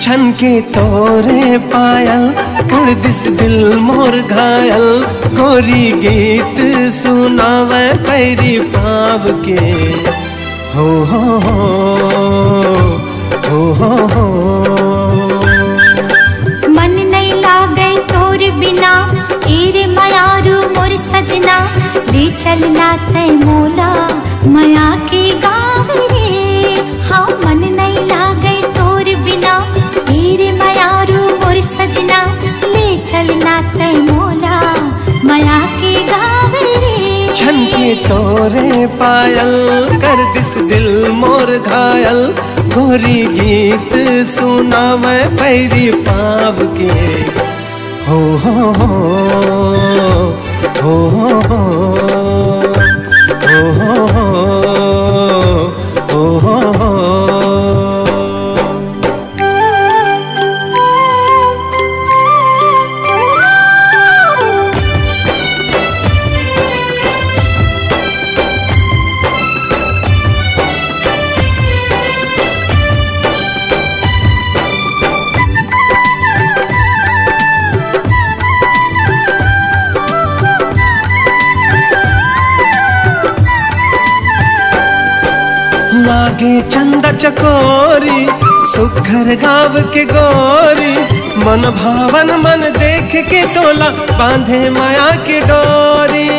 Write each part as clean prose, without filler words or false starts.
छन के तोरे पायल कर दिस दिल मोर घायल। गोरी गीत सुनावे पैरी पाव के हो हो। मन नहीं लागे तोर बिना एरे मयारू मोर सजना। ले चलना तय मोला मया के गाँव रे। हाँ मन नहीं लागे तोर बिना एरे मयारू मोर सजना। ले चलना तय मोला मया के गाँव रे। छन के तोरे पायल कर दिस दिल मोर घायल। गोरी गीत सुनावे पैरी पाव के हो हो लागे चंदा चकोरी सुघर गाँव के गोरी। मन भावन मन देख के तोला बांधे माया की डोरी।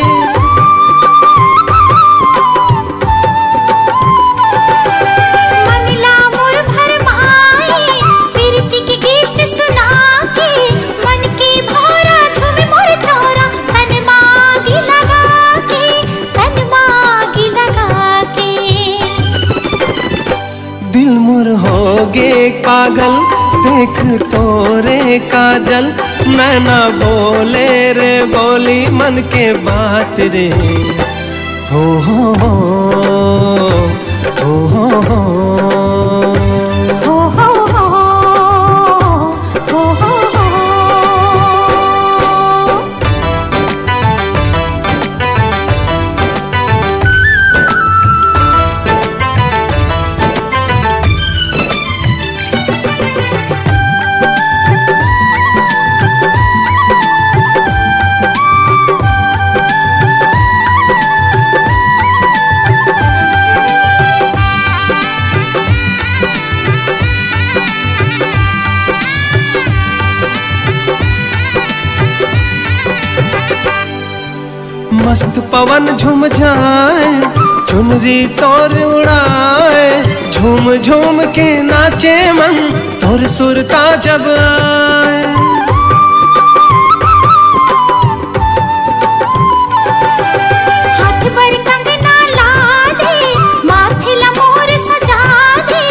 मनला मोर भरमाई प्रीति के गीत सुना के। मन की भौरा झूमे मोर चौरा तन मागी लगा के। तन मागी लगा के दिल मोर होगे पागल देख तोरे काजल। नैना बोले रे बोली मन के बात रे हो हो मस्त पवन झूम जाए चुनरी तोर उड़ाए। झूम झूम के नाचे मन तोर सुरता जब आए। हाथ पर कंगना ला दे माथे ला मोर सजा दे।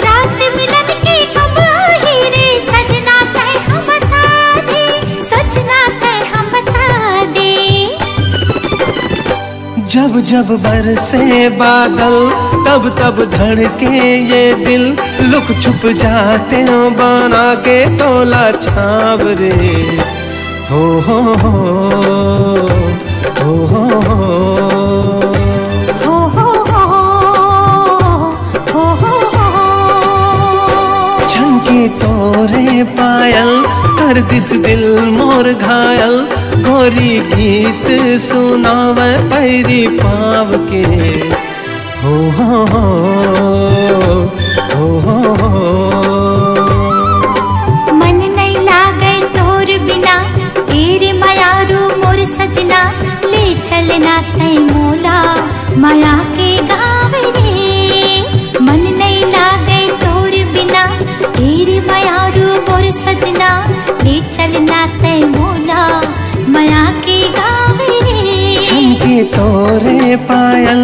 रात मिलन के कब आई रे सजना तय हम बता दे। सजना तय हम बता दे। जब जब बरसे बादल तब तब धड़के ये दिल। लुक छुप जाते हो बना के तोला छाव रे हो हो छन के तोरे पायल कर दिस दिल मोर घायल। गोरी गीत सुनावे पैरी पाव के हो मन नहीं लागे तोर बिना एरे मयारू मोर सजना। ले चलना तय मोला माया के गाँव रे। मन नहीं लागे तोर बिना एरे मयारू मोर सजना। ले चलना तय मोला माया के गाँव रे। छन के तोरे पायल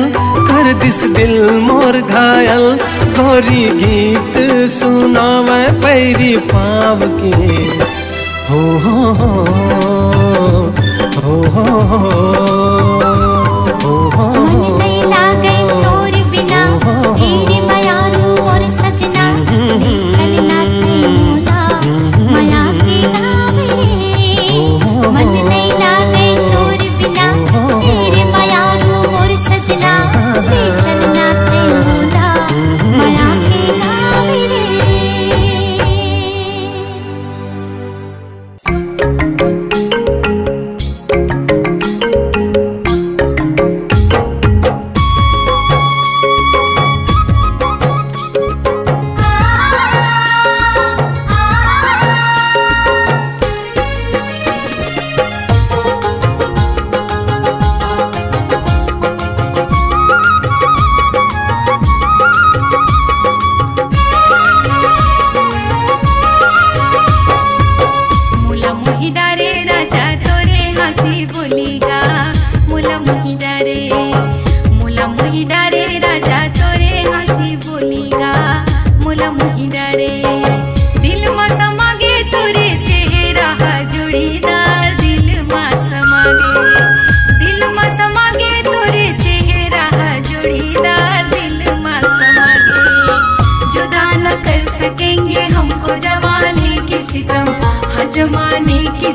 कर दिस दिल मोर घायल। गोरी गीत सुनावे पैरी पाव के हो मन नहीं लागे तोर बिना एरे मयारू मोर सजना। ले चलना तय मोला माया के गाँव रे। मन नहीं लागे तोर बिना एरे मयारू मोर सजना। ले चलना तय मोला माया के गाँव रे।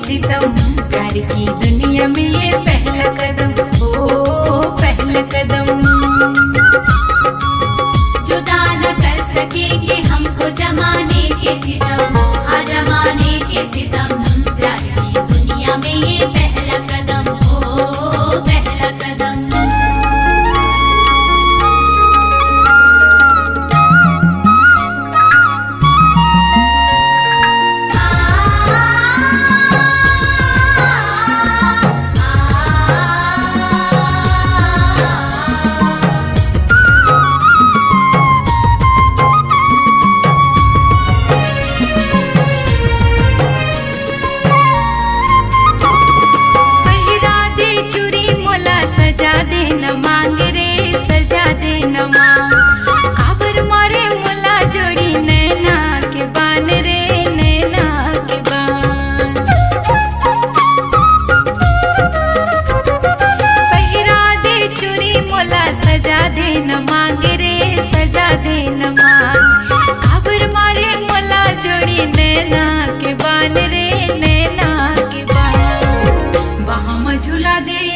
सितम, प्यार की दुनिया में ये पहला कदम, ओ पहला कदम। जुदा न कर सकेंगे हमको जमाने के सितम, हाँ जमाने के सितम, प्यार की दुनिया में ये पहला कदम, ओ पहला कदम।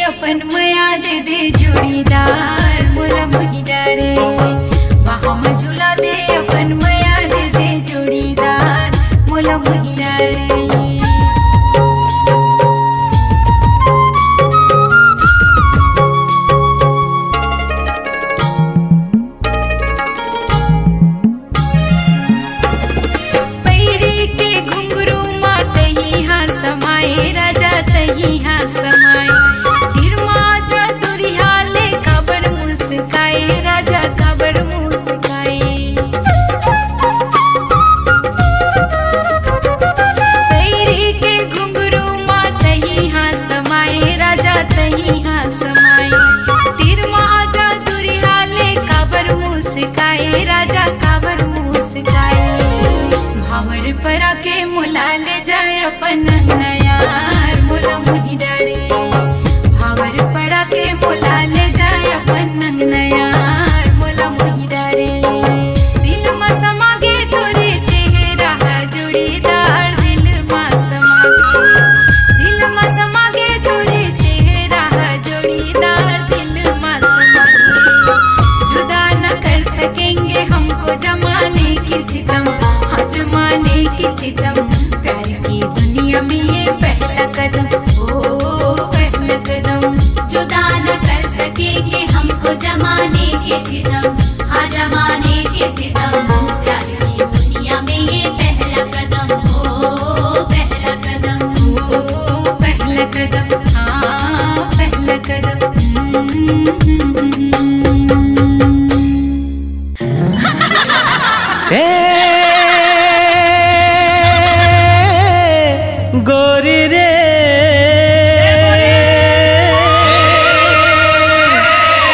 अपन मया दे दे जोड़ीदार मोला मोही डारे, बाहों में झूला दे अपन मया दे दे जोड़ीदार मोला मोही डारे। पैरी के घुंघरू माँ तही हाँ समाये, राजा तही हाँ समाये, राजा काबर मुस्काए। पैरी के घुंघरू माँ तही हाँ समाये, राजा तही हाँ समाये, तीर माँ जा दुरिहा ले काबर मुस्काए, राजा काबर मुस्काए। भावर परा के मुला ले जाए अपन नयार मोला मोही डारे, भावर परा के मुला ले जाए अपन नयार मोला मोही डारे। दिल में समागे तोरे चेहरा जोड़ीदार, दिल में समागे, दिल में समागे तोरे चेहरा जोड़ीदार, दिल में समागे। जुदा न कर सकेंगे हमको जमाने की सितम, हाँ जमाने की सितम, प्यार की दुनिया में ये पहला कदम, ओ पहला कदम। जुदा न कर सकेंगे हमको जमाने के सितम, हाँ जमाने के सितम, प्यार की दुनिया में ये पहला कदम, ओ पहला कदम, ओ पहला कदम, हाँ पहला कदम। गोरी रे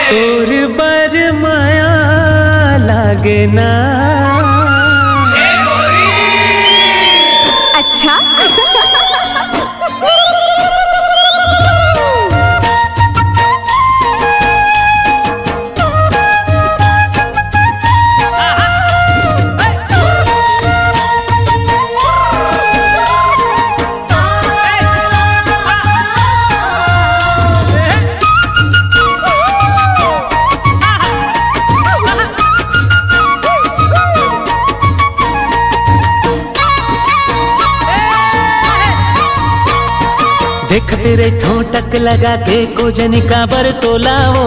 तोर बर माया लागे ना। अच्छा देख तेरे ठोटक लगा के कोजनी का बर तोलाओ,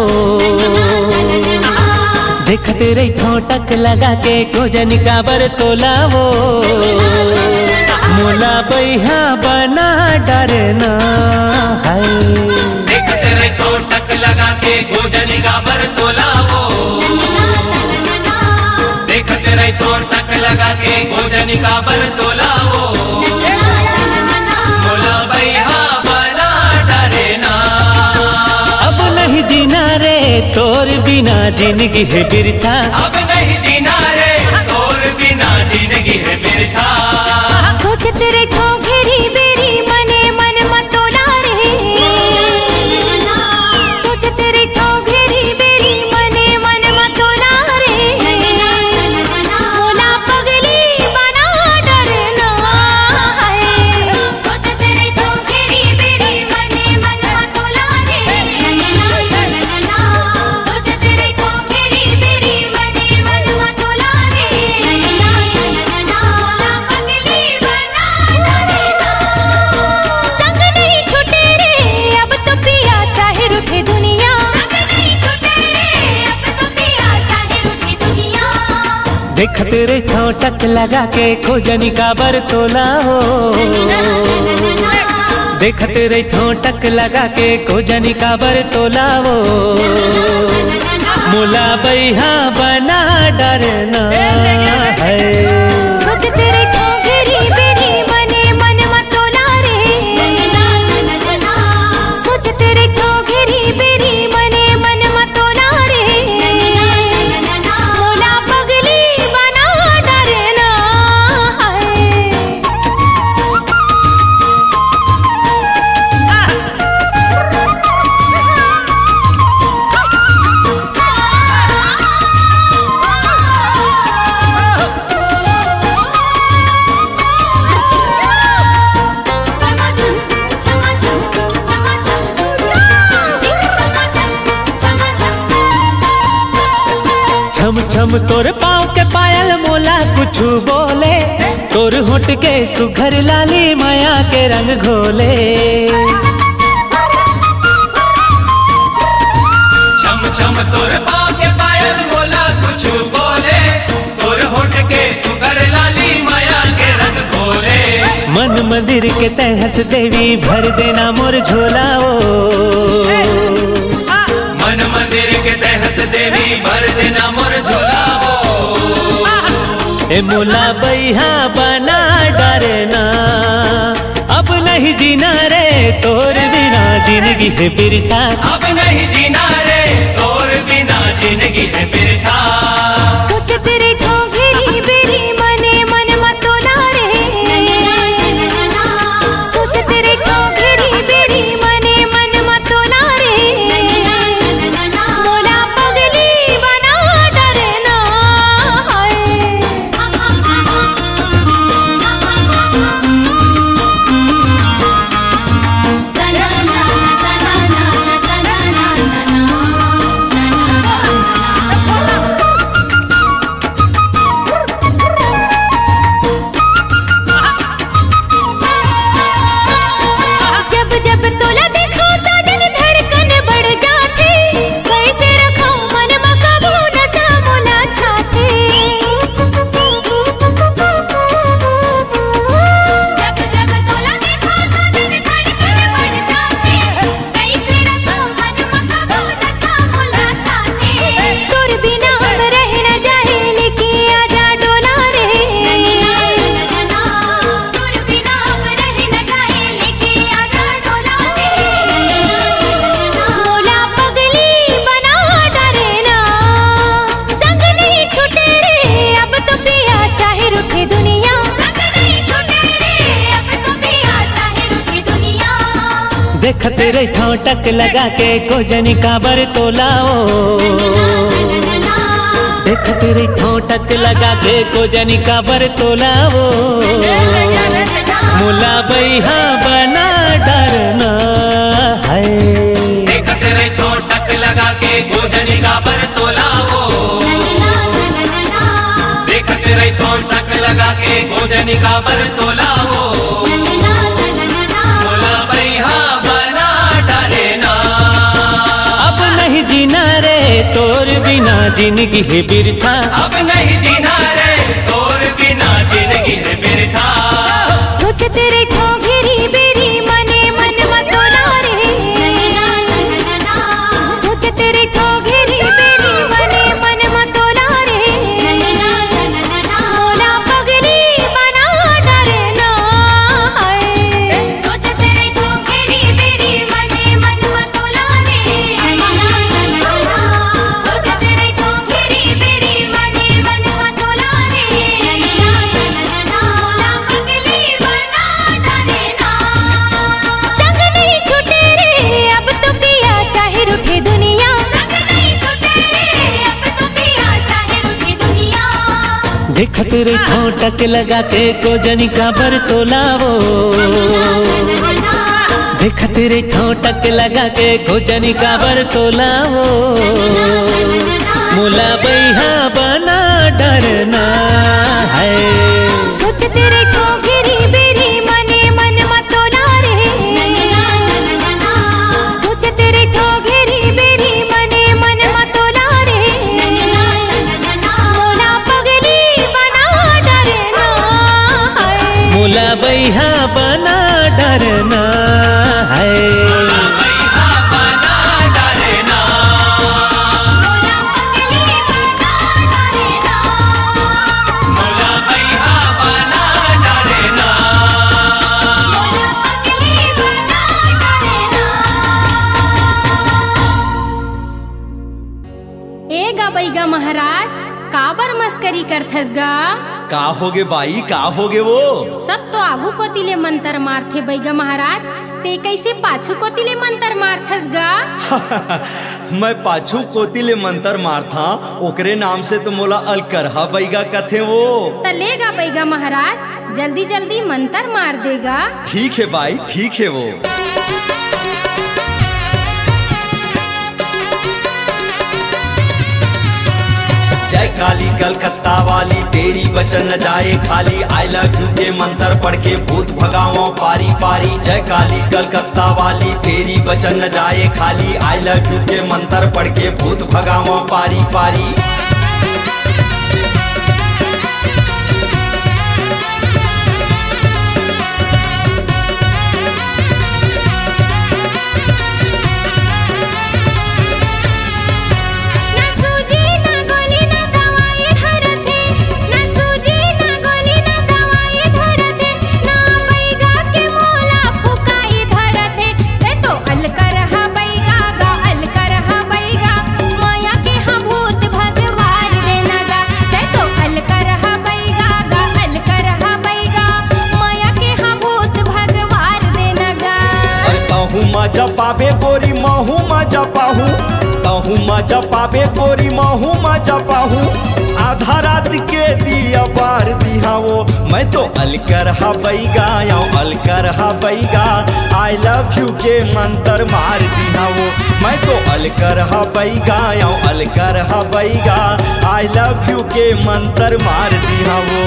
देख तेरे ठोटक लगा के कोजनी का बर तोलाओ, मोला बैहा बना डरना है। देख तेरे ठोटक लगा के कोजनी का बर तोलाओ, देख तेरे ठोटक लगा के कोजनी का बर तोलाओ, मोला बैहा जीना रे तोर बिना जिंदगी है बिरथा, अब नहीं जीना रे तोर बिना जिंदगी है बिरथा। सोच तेरे को घेरी बेरी मने मन मतोला रे, सोच तेरे को घेरी बेरी मने मन मतोला रे, मोला पगली बना डरना है। सोच तेरे को देखत रे ठोटक लगा के खोजनी का बरतोला हो। देखत रे ठोटक लगा के खोजनी का बरतोला हो। मोला बैहा बना डरना है। सोचते रे ठोगरी बेरी मने मन मतोला रे। सोचते रे ठोगरी बेरी मने मन मतोला रे। मोला पगली बना डरना है। छम छम तोर पाँव के पायल मोला कुछ बोले। तोर होठ के सुघर लाली माया के रंग घोले। छम छम तोर पाँव के पायल मोला कुछ बोले। तोर होठ के सुगर लाली माया के रंग घोले। मन मंदिर के तहस देवी भर देना मोर झोला ओ। मन मंदिर के तहस देवी भर देना मोर झोला हो। ए मोला बैहा बना डरना अब नहीं जीना रे तोर बिना जिंदगी है बिरथा। अब नहीं जीना रे तोर बिना जिंदगी है बिरथा। सोचते रे ठोगरी बेरी मने मन मतोला रे। सोचते रे ठोगरी बेरी मने मन मतोला रे। मोला पगली बना डरना है। जब जब तोला देखो साजन धड़कन बढ़ जाती। कैसे रखो मन में काबू नशा मोला छाती। जब जब तोला देखो साजन धड़कन बढ़ जाती। कैसे रखो मन में काबू नशा मोला छाती। तोर बिना हम रह न जाए लेकिन आजा डोला रे। तोर बिना हम रह न जाए लेकिन आजा डोला रे। मोला पगली बना डरना संग नहीं छूटे रे अब तो पिया चाहे रुठे दुनिया। संग नहीं छूटे रे अब तो पिया चाहे रुठे दुनिया। देखत रे ठोटक लगा के खोजनी का बरतोला ओ। देखत रे ठोटक लगा के खोजनी का बरतोला ओ। मोला बैहा बना डरना है। देखत रे ठोटक लगा के गोजनी का बरतोला हो। देखत रे ठोटक लगा के गोजनी का बरतोला हो। मोला बैहा बना डरना। अब नहीं जीना रे तोर बिना जिंदगी है बिरथा। अब नहीं जीना रे तोर बिना जिंदगी है बिरथा। सोचते रे ठोगरी बेरी मने मन मतोला रे। सोचते रे ठोगरी बेरी मने मन मतोला रे। मोला पगली बना डरना है। सोचते रे ठोगरी बेरी मने मन मतोला रे। सोचते रे ठोगरी बेरी मने मन मतोला रे। मोला पगली बना डरना संग नहीं छूटे रे अब तो पिया चाहे रूठे दुनिया। संग नहीं छूटे रे अब तो पिया चाहे रूठे दुनिया। देखत रे ठोटक लगा के खोजनी का बरतोला ओ। देखत रे ठोटक लगा के खोजनी का बरतोला ओ। मोला बैहा बना डरना है। सोचते रे ठोगरी बेरी मने मन मतोला रे। सोचते रे ठोगरी बेरी मने मन मतोला रे। मोला पगली मोला बैहा बना डरना है। मोला बैहा बना डरना, मोला पगली बना डरना, मोला बैहा बना डरना। मोला पगली बना डरना। ए गा बैगा महाराज, काबर मस्करी करथस गा? का होगे बाई, का होगे वो? सब तो आगू कोतिले मंतर मारथे बैगा महाराज, ते कैसे पाछू कोतिले मंतर मारथस गा? मैं पाछू कोतिले मंतर मारथा, ओकरे नाम से तो मोला अलकरहा बैगा कथे वो। तलेगा बैगा महाराज, जल्दी जल्दी मंतर मार देगा। ठीक है बाई, ठीक है वो। जय काली कलकत्ता वाली तेरी वचन न जाए खाली, आई लव यू के मंत्र पढ़ के भूत भगाओ पारी पारी। जय काली कलकत्ता वाली तेरी वचन न जाए खाली, आई लव यू के मंत्र पढ़ के भूत भगाओ पारी पारी। ना सूजी ना गोली ना दवाई धरथे, ना सूजी ना गोली ना दवाई धरथे, ना बैगा के मोला फुकाई धरथे। ते तो अलकरहा बैगा गा, अलकरहा बैगा, माया के हाँ भूत भगवान देना गा। ते तो अलकरहा बैगा गा, अलकरहा बैगा, माया के हाँ भूत भगवान देना गा। अरे तहु मजा पाबे गोरी महू मजा पाहू, तहु मजा पाबे गोरी महू मजा पाहू। आधा रात के दिया बार दिहा वो, मैं तो अलकरहा बैगा या अलकरहा बैगा, आई लव यू के मंत्र मार दिहा वो। मैं तो अलकरहा बैगा या अलकरहा बैगा, आई लव यू के मंत्र मार दिहा वो।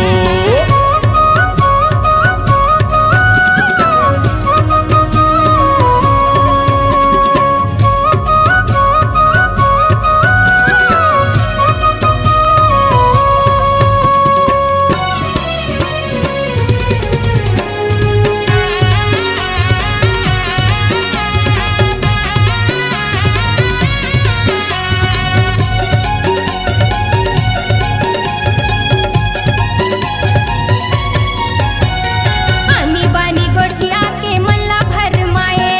आनी बानी गोठिया के मल्ला भरमाए,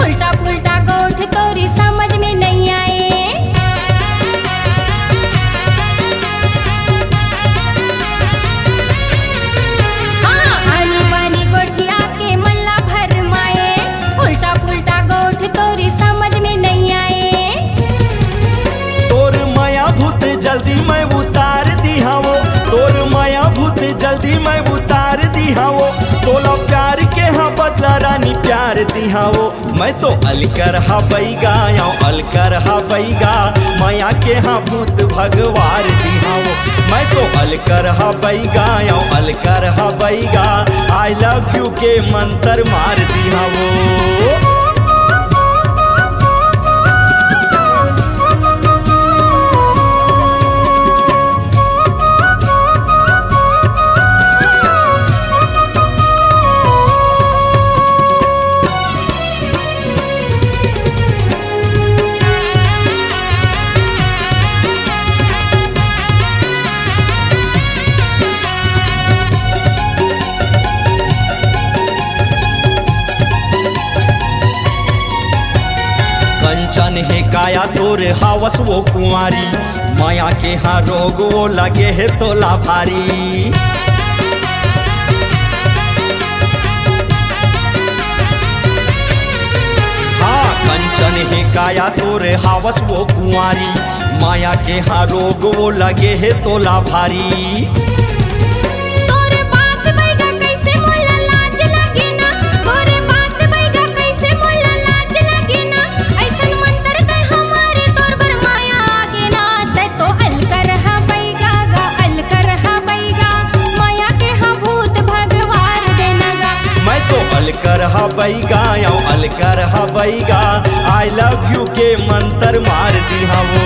उल्टा पुल्टा गोठ तोरी समझ में नहीं आए। हाँ, आनी बानी गोठिया के मल्ला भरमाए, उल्टा पुल्टा गोठ तोरी समझ में नहीं आए। तोर माया भूत जल्दी मैं उतार दिहावो, तोर माया भूत जल्दी मैं उतार दिहावो। तोला प्यार के हाँ बदला रानी प्यार दिहावो, मैं तो अलकरहा बैगा या अलकरहा बैगा, माया के हाँ भूत भगवार दिहावो। मैं तो अलकरहा बैगा या अलकरहा बैगा, आई लव यू के मंत्र मार दिहावो। कंचन है काया तोरे हावस वो कुंवारी, माया के हाँ रोग वो लगे है तोला भारी। हाँ कंचन है काया तोरे हावस वो कुंवारी, माया के हाँ रोग वो लगे है तोला भारी। तोरे बात बैगा कैसे मोला लाज लगे ना, तोरे बात बैगा कैसे मोला लाज लगे ना। ऐसन मंत्र दे हमारे तोर बर माया आगे ना। ते तो अलकरहा बैगा गा, अलकरहा बैगा, माया के हाँ भूत भगवान देना गा। मैं तो अलकरहा बैगा या अलकरहा बैगा, आई लव यू के मंत्र मार दिहावो।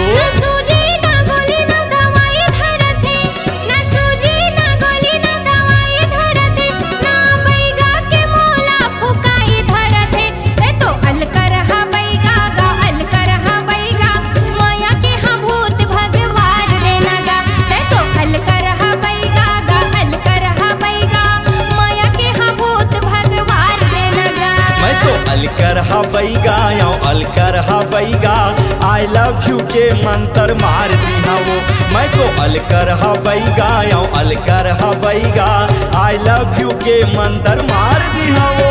ना सूजी ना गोली ना दवाई धरथे, ना सूजी ना गोली ना दवाई धरथे, ना मंत्र मार दिया वो। मैं तो अलकर हबैगा या अलकर हबैगा आई लव यू के मंत्र मार दिया वो।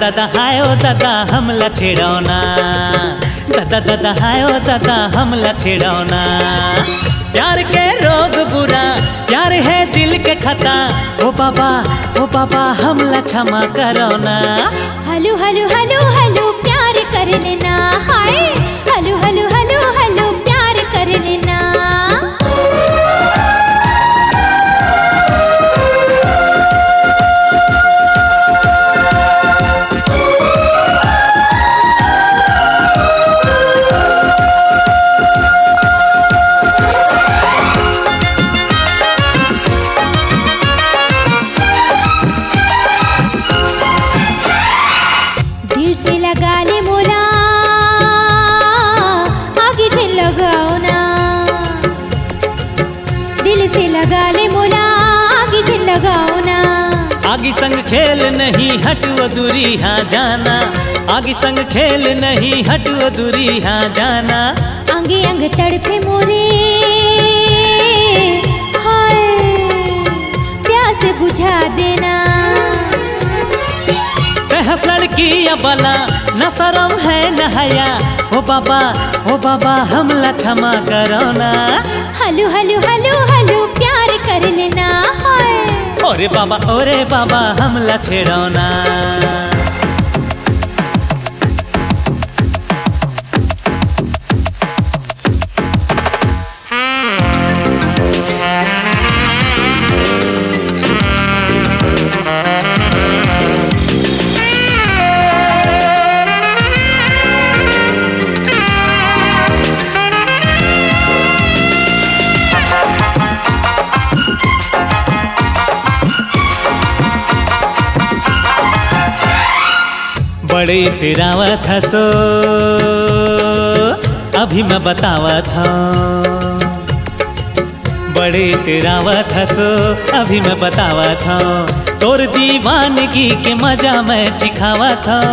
दादा हाय ओ दादा हमला छेड़ौना, दादा दादा हाय ओ दादा हमला छेड़ौना। प्यार के रोग बुरा, प्यार है दिल के खता, ओ बाबा हमला क्षमा करो ना। हलू हलू हलू हलू प्यार कर लेना, हाय हलू हलू हलू हलू प्यार कर लेना। दिल से लगा ले मोला, आगे से लगाओ ना। दिल से लगा ले मोला, आगे से लगाओ ना। आगे संग खेल नहीं हटो दूरी हाँ जाना, आगे संग खेल नहीं हटो दूरी हाँ जाना। अंगे अंग तड़पे मोरे, हाय प्यास बुझा देना। हंस लड़की अबला न शरम है न हया, ओ बाबा हमला क्षमा करो ना। हलू हलू हलू हलू प्यार कर लेना, हाय ओरे बाबा हमला छेड़ो ना। बड़े तेरावत हंसो अभी मैं बतावत हूँ, बड़े तेरावत हंसो अभी मैं बतावत हूँ। तोर दीवानगी के मजा मैं चिखावत हूँ,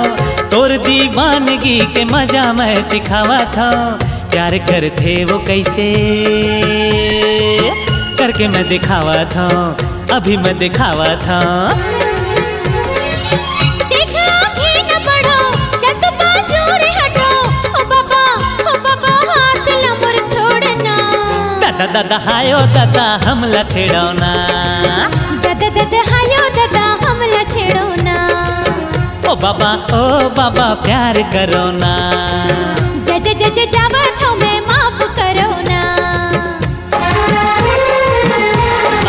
तोर दीवानगी के मजा मैं चिखावत हूँ। प्यार करते वो कैसे करके मैं दिखावत हूँ, अभी मैं दिखावत हूँ। दादा हायो दादा हमला छेड़ौना, दादा दादा हायो दादा हमला छेड़ौना। ओ बाबा प्यार करो ना। जज जावत हो मैं माफ करो ना।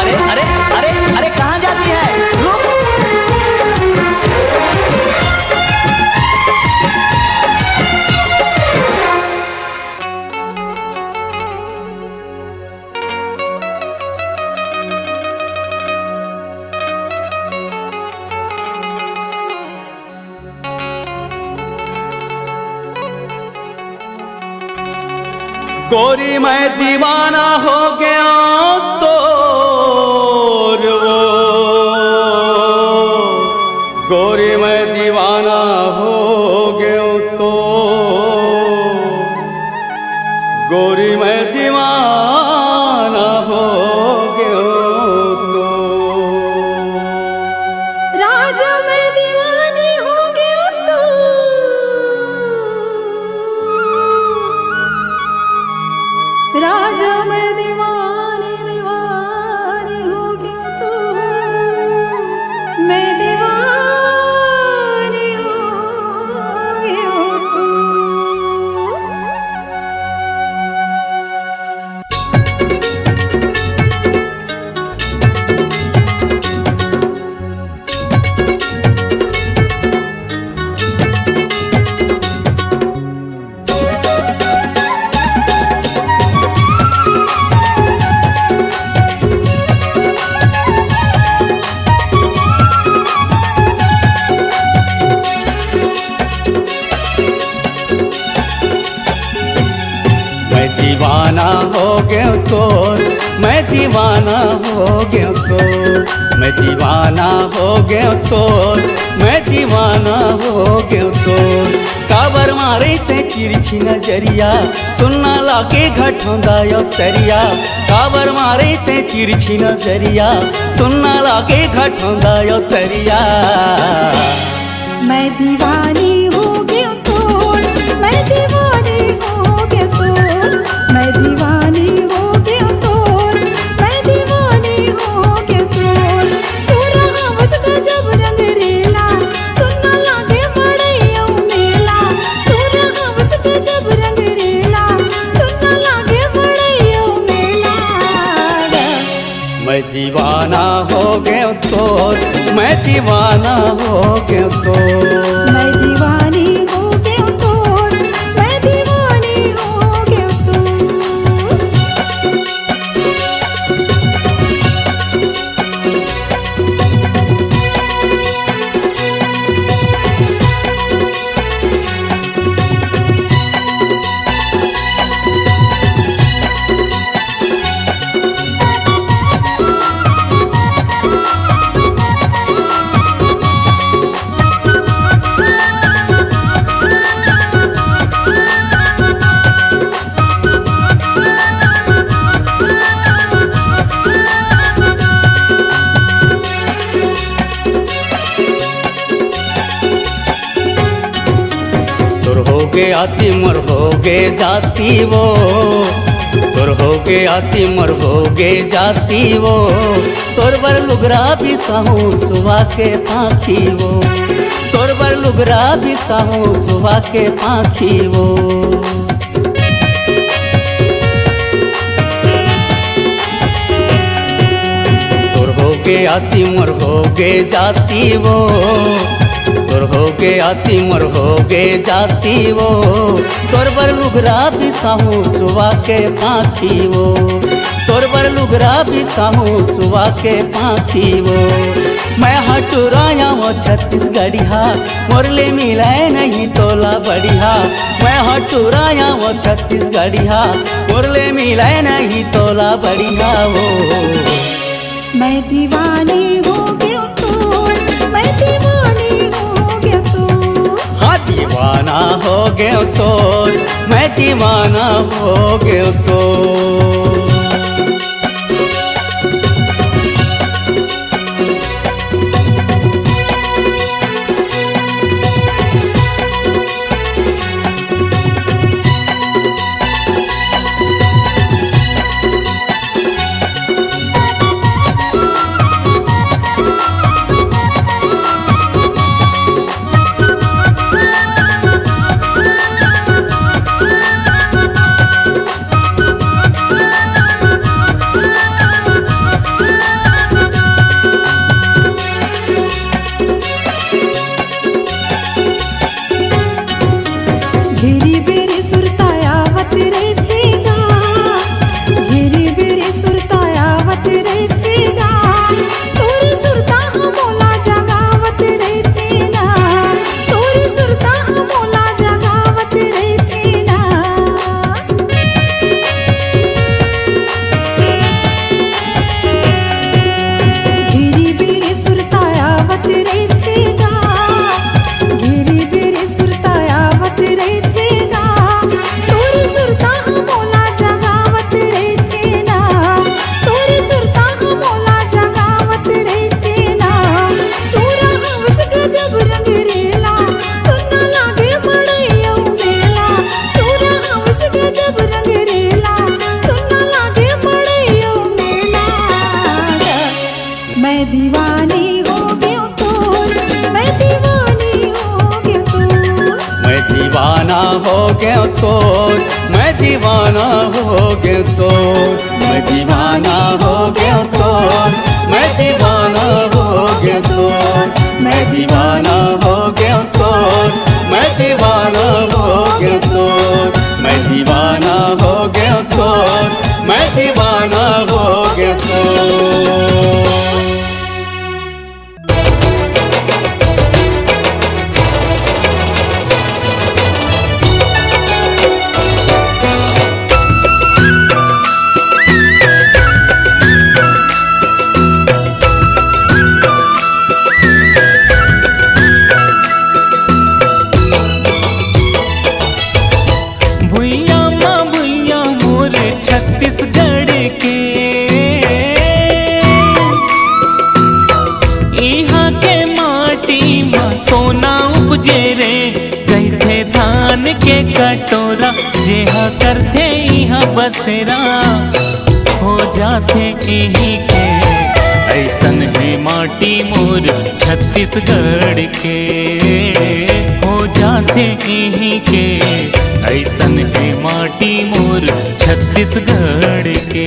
अरे अरे अरे अरे कहाँ जाती है? गोरी मैं दीवाना हो गया तोर वो, गोरी मैं दीवाना हो गया तो, गोरी मैं दीवाना हो गया तो। राजा मैं दीवानी हो गया तो, राजा मैं दीवानी दीवानी हो गया तो, मैं दीवानी हो गया तो। दीवाना हो गया तोर, मैं दीवाना हो गया तोर, मैं दीवाना हो गया तोर, मैं दीवाना हो गया तोर। काबर मारे ते तिरछी नजरिया, सुनना लागे घटोंदा यो तरिया। काबर मारे ते तिरछी नजरिया, सुनना लागे घटोंदा यो तरिया। मैं दीवानी हो गया तोड़, मैं दीवानी हो गया तोड़, मैं दीवानी हो गया तोड़, मैं दीवानी हो गया तोड़। तू रहा बस गजब रंग रेला, सुनना लागे मड़ैया मेला। तू रहा बस गजब रंग रेला, सुनना लागे मड़ैया मेला। मैं दीवाना हो गया तोर, मैं दीवाना हो गया तोर। मैं दीवानी हो गया तोर, मैं दीवानी हो गया तोर। आती मर हो गे जाती वो, तोर हो गे आती मर हो गे जाती वो। तोर बर लुगरा भी साहू सुबह के पाखी वो, तोर बर लुगरा भी साहू सुबह के पाखी वो। तोर हो गे आती मर हो गे जाती वो, तोर हो गे आती मर हो गे जाती वो। तोर बर लुगरा भी साहू सुबह के पाखी वो, तोर बर लुगरा भी साहू सुबह के पाखी वो। मैं हटुराया वो छत्तीसगढ़िया, मोरले मिलाए नहीं तोला बढ़िया। मैं हटुराया वो छत्तीसगढ़िया, मोरले मिलाए नहीं तोला बढ़िया वो। मैं दीवानी हो गया तोर, मैं दीवानी हो गया तोर। हाँ दीवाना हो गया तोर, मैं दीवाना हो गया तोर। मैं दीवाना हो गया तोर, मैं दीवाना हो गया तोर, मैं दीवाना हो गया तोर, मैं दीवाना हो गया तोर, मैं दीवाना हो गया तोर, मैं दीवाना हो गया तोर, मैं दीवाना हो गया तोर। छत्तीसगढ़ के यहाँ के माटी में सोना के कटोरा जेहा करते यहाँ बसेरा हो जाते यहीं के ऐसन है माटी मोर छत्तीसगढ़ के हो जाते यहीं के ऐसन है माटी मोर छत्तीसगढ़ के।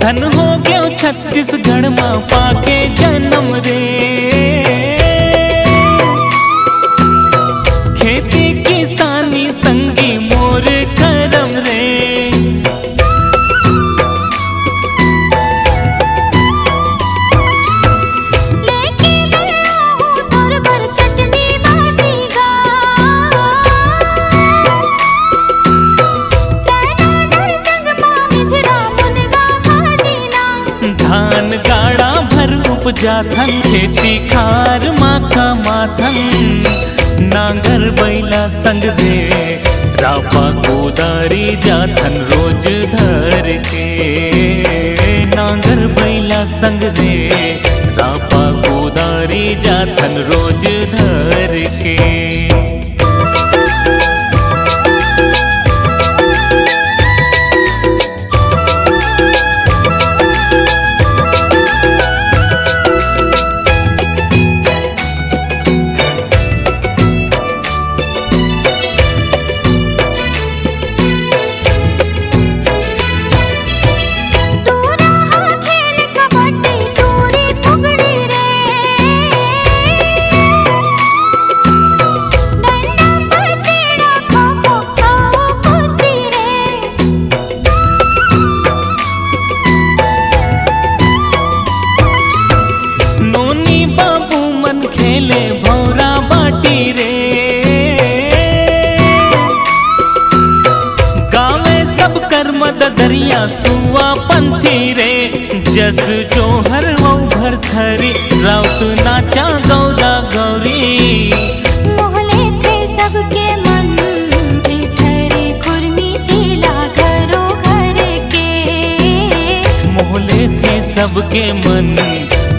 धन हो गयो छत्तीसगढ़ माँ पाके जन्म रे खेती किसानी संगी मोर करम रे धान गाड़ा भर उपजाथन खेती खार माखा माथन नांगर बैला संग रे रापा कोदारी जाथन रोज धर के नांगर बैला संग रे रापा कोदारी जाथन रोज धर के। खेले भौरा बाटी रे गावे सब कर मद दरिया सुआ पंथी रे जस जोहर वो भर थरी राउत नाचा गौरा गौरी मोहले थे सबके मन ठहरे खुरमी चीला घरों घर के मोहले थे सबके मन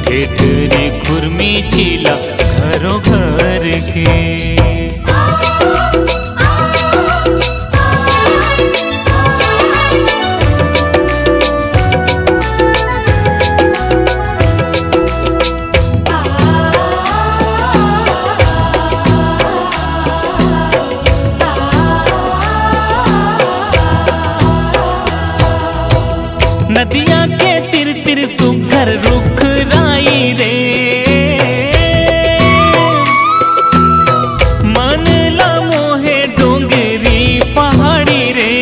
ठेठरी खुरमी चीला घरों घर के। नदिया के तिर तिर सुघर रुख राई रे मन ला मोहे डोंगरी पहाड़ी रे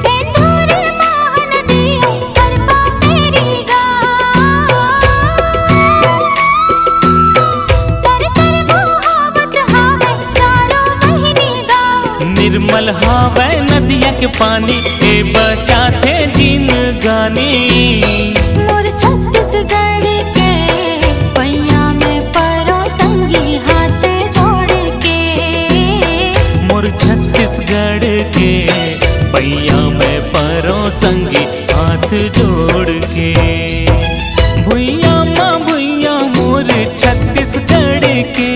सेंदूर मोहन दियो करपा तेरी गा कर कर मोहब्बत हावे चारों महीने गा निर्मल हावे नदिया के पानी ए बचा थे जिन गानी मोर छत्तीसगढ़ के पैया में परो संगी हाथ जोड़ के मोर छत्तीसगढ़ के पैया में परो संगी हाथ जोड़ के। भुइया माँ भुइया मोर छत्तीसगढ़ के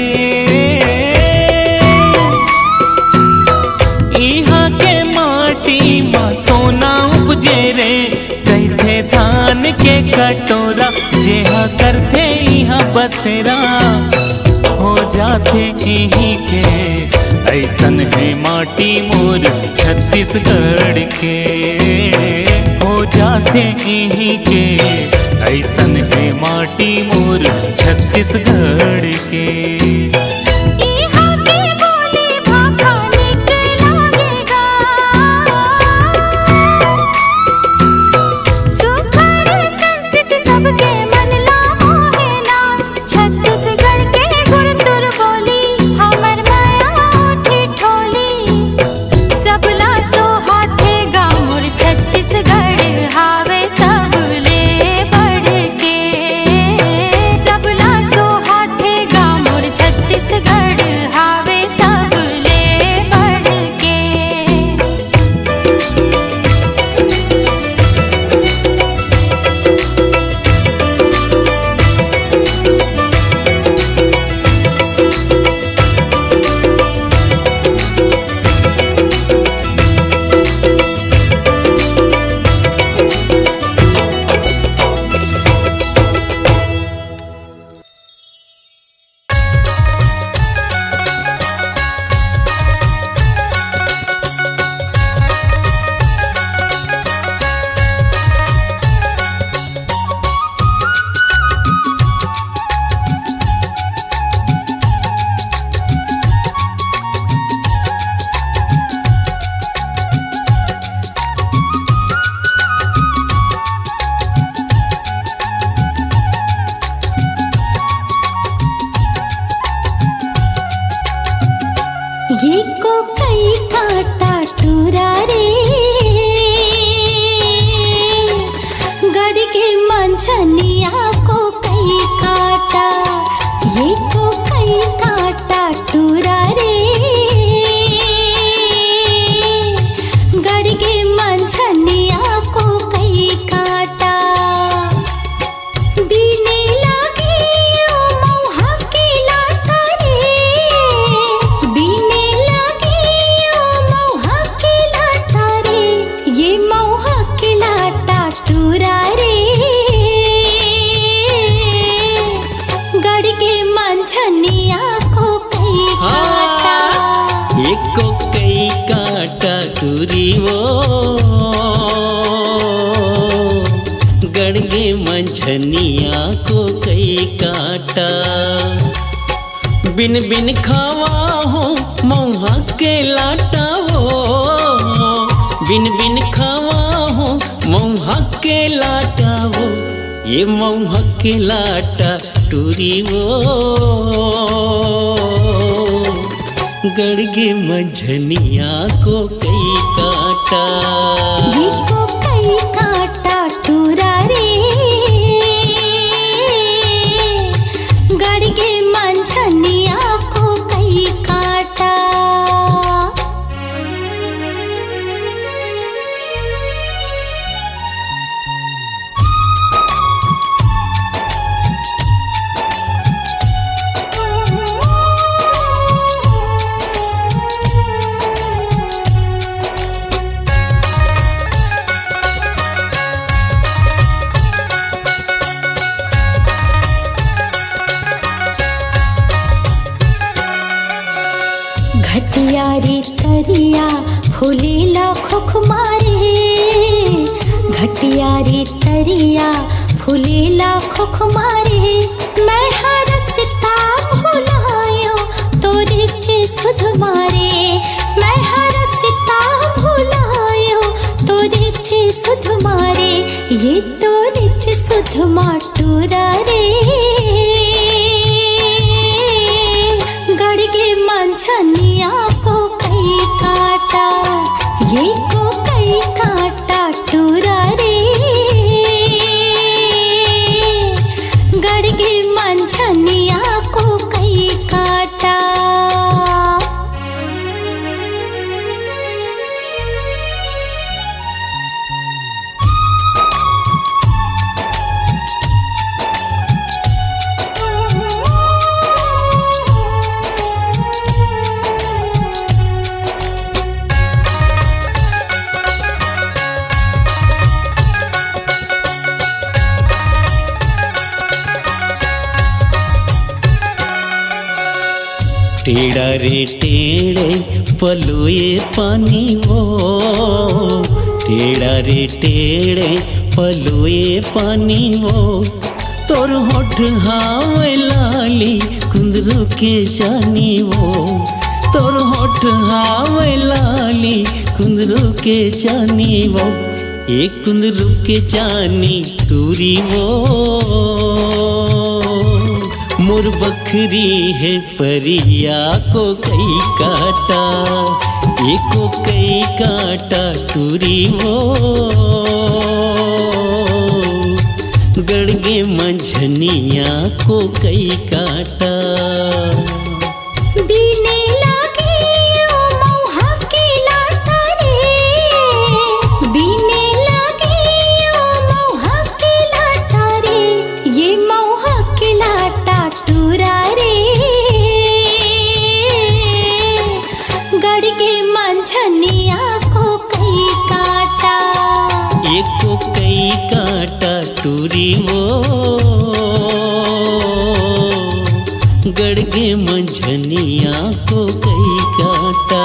यहाँ के माटी माँ सोना उपजे रे कहते धान के कटोरा जेहा करते यहाँ बसेरा हो जाते यहीं के ऐसन है माटी मोर छत्तीसगढ़ के। हो जाते यहीं के ऐसन है माटी मोर छत्तीसगढ़ के। बिन बिन खावा हो मौहा के लाटा हो, बिन बिन खावा हो मौहा के लाटा हो, ये मौहा के लाटा टूरी वो गड़गे मझनिया को कई काटा, ये को कई काटा टूरा रे गड़गे मझनिया को कई काटा। घटियारी तरिया फूलेला खुख मारे, घटियारी तरिया फूलेला खुख मारे, मैं हरसता भुलायो तोरे चे सुध मारे, मैं हरसता भुलायो तोरे चे सुध मारे, ये तोरे चे सुध माटूरा रे गड़गे मंझनिया को कई काटा, ये को कई काटा टूरा रे गड़गे मंझनिया को कई काटा। टेढ़ा रे टेढ़े पलोए पानी वो, टेढ़ा रे टेढ़े पलोए पानी वो, तोर होठ हावे लाली कुंदरू के जानी वो, तोर होठ हावे लाली कुंदरू के जानी वो, एक कुंदरू के जानी टूरी वो, मोर बखरी है परिया को कई काटा, एको कई काटा टूरी वो, गड़गे मंझनिया को कई काटा। बीने लागे ओ मौहा के लाटा रे, बीने लागे ओ मौहा के लाटा रे, ये मौहा के लाटा टूरा रे, गड़गे मंझनिया को कई काटा, एको कई काटा टूरी वो, गड़गे मंझनिया को कई काटा,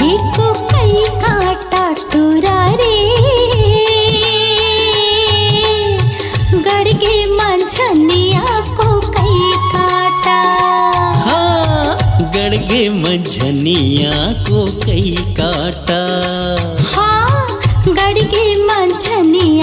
ये को कई काटा टूरा रे, गड़गे मंझनिया को कई काटा। हाँ गड़गे मंझनिया को कई काटा, हाँ गड़गे मंझनिया